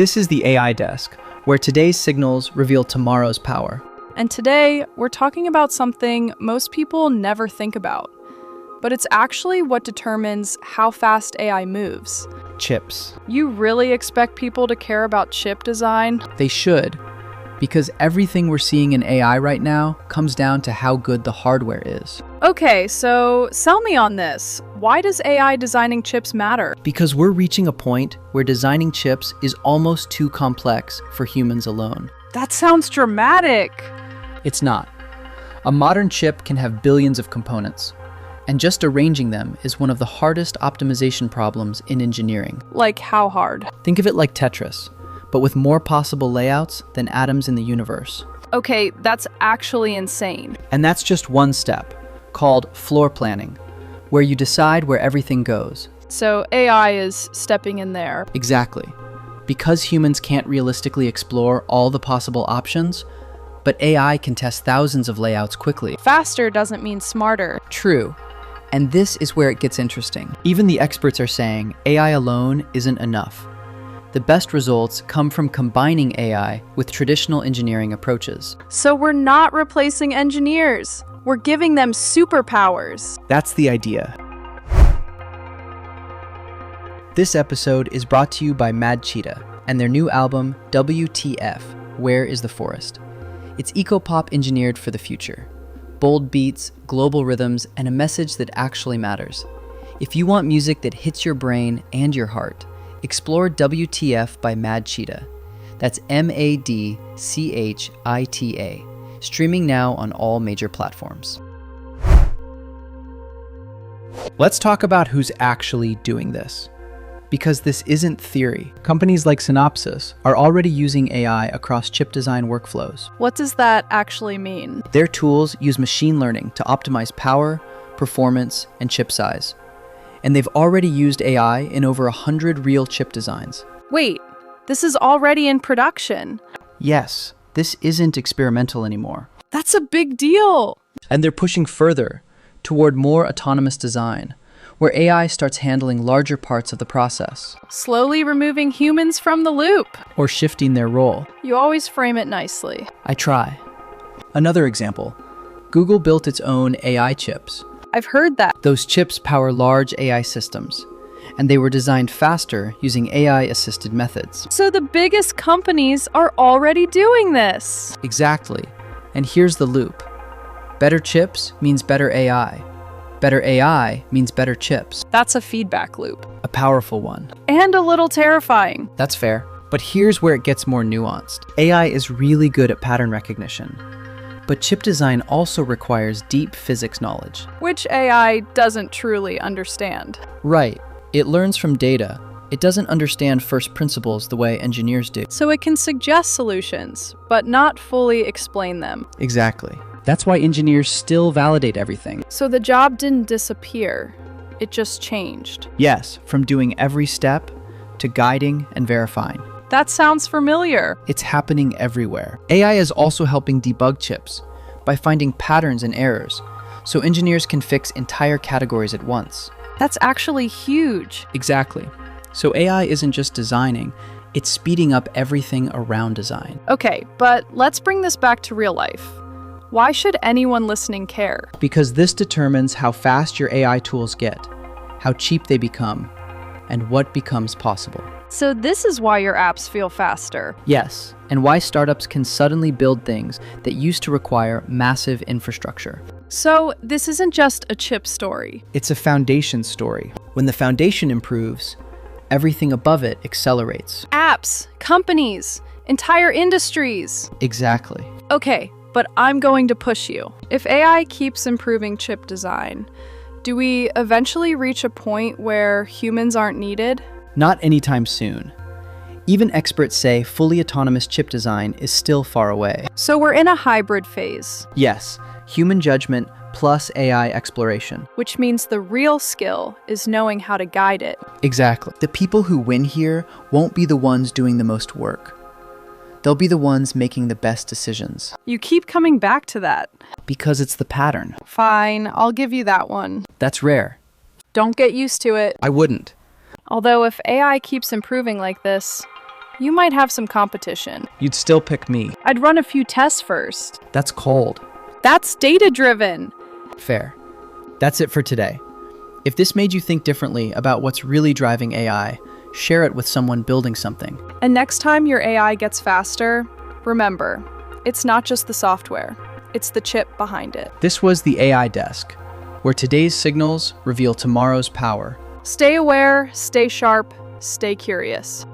This is the AI Desk, where today's signals reveal tomorrow's power. And today, we're talking about something most people never think about. But it's actually what determines how fast AI moves. Chips. You really expect people to care about chip design? They should, because everything we're seeing in AI right now comes down to how good the hardware is. Okay, so sell me on this. Why does AI designing chips matter? Because we're reaching a point where designing chips is almost too complex for humans alone. That sounds dramatic. It's not. A modern chip can have billions of components, and just arranging them is one of the hardest optimization problems in engineering. Like how hard? Think of it like Tetris, but with more possible layouts than atoms in the universe. Okay, that's actually insane. And that's just one step, called floor planning, where you decide where everything goes. So AI is stepping in there. Exactly. Because humans can't realistically explore all the possible options, but AI can test thousands of layouts quickly. Faster doesn't mean smarter. True. And this is where it gets interesting. Even the experts are saying AI alone isn't enough. The best results come from combining AI with traditional engineering approaches. So we're not replacing engineers. We're giving them superpowers. That's the idea. This episode is brought to you by Mad Cheetah and their new album, WTF, Where is the Forest? It's eco-pop engineered for the future. Bold beats, global rhythms, and a message that actually matters. If you want music that hits your brain and your heart, explore WTF by Mad Cheetah. That's MADCHITA. Streaming now on all major platforms. Let's talk about who's actually doing this. Because this isn't theory. Companies like Synopsys are already using AI across chip design workflows. What does that actually mean? Their tools use machine learning to optimize power, performance, and chip size. And they've already used AI in over 100 real chip designs. Wait, this is already in production. Yes, this isn't experimental anymore. That's a big deal. And they're pushing further toward more autonomous design, where AI starts handling larger parts of the process. Slowly removing humans from the loop. Or shifting their role. You always frame it nicely. I try. Another example, Google built its own AI chips. I've heard that. Those chips power large AI systems, and they were designed faster using AI-assisted methods. So the biggest companies are already doing this. Exactly. And here's the loop. Better chips means better AI. Better AI means better chips. That's a feedback loop. A powerful one. And a little terrifying. That's fair. But here's where it gets more nuanced. AI is really good at pattern recognition. But chip design also requires deep physics knowledge. Which AI doesn't truly understand. Right. It learns from data. It doesn't understand first principles the way engineers do. So it can suggest solutions, but not fully explain them. Exactly. That's why engineers still validate everything. So the job didn't disappear. It just changed. Yes, from doing every step to guiding and verifying. That sounds familiar. It's happening everywhere. AI is also helping debug chips by finding patterns and errors, so engineers can fix entire categories at once. That's actually huge. Exactly. So AI isn't just designing, it's speeding up everything around design. Okay, but let's bring this back to real life. Why should anyone listening care? Because this determines how fast your AI tools get, how cheap they become, and what becomes possible. So this is why your apps feel faster. Yes, and why startups can suddenly build things that used to require massive infrastructure. So this isn't just a chip story. It's a foundation story. When the foundation improves, everything above it accelerates. Apps, companies, entire industries. Exactly. Okay, but I'm going to push you. If AI keeps improving chip design, do we eventually reach a point where humans aren't needed? Not anytime soon. Even experts say fully autonomous chip design is still far away. So we're in a hybrid phase. Yes, human judgment plus AI exploration. Which means the real skill is knowing how to guide it. Exactly. The people who win here won't be the ones doing the most work. They'll be the ones making the best decisions. You keep coming back to that. Because it's the pattern. Fine, I'll give you that one. That's rare. Don't get used to it. I wouldn't. Although if AI keeps improving like this, You might have some competition. You'd still pick me. I'd run a few tests first. That's cold. That's data-driven. Fair. That's it for today. If this made you think differently about what's really driving AI, share it with someone building something. And next time your AI gets faster, remember, it's not just the software, it's the chip behind it. This was the AI Desk, where today's signals reveal tomorrow's power. Stay aware, stay sharp, stay curious.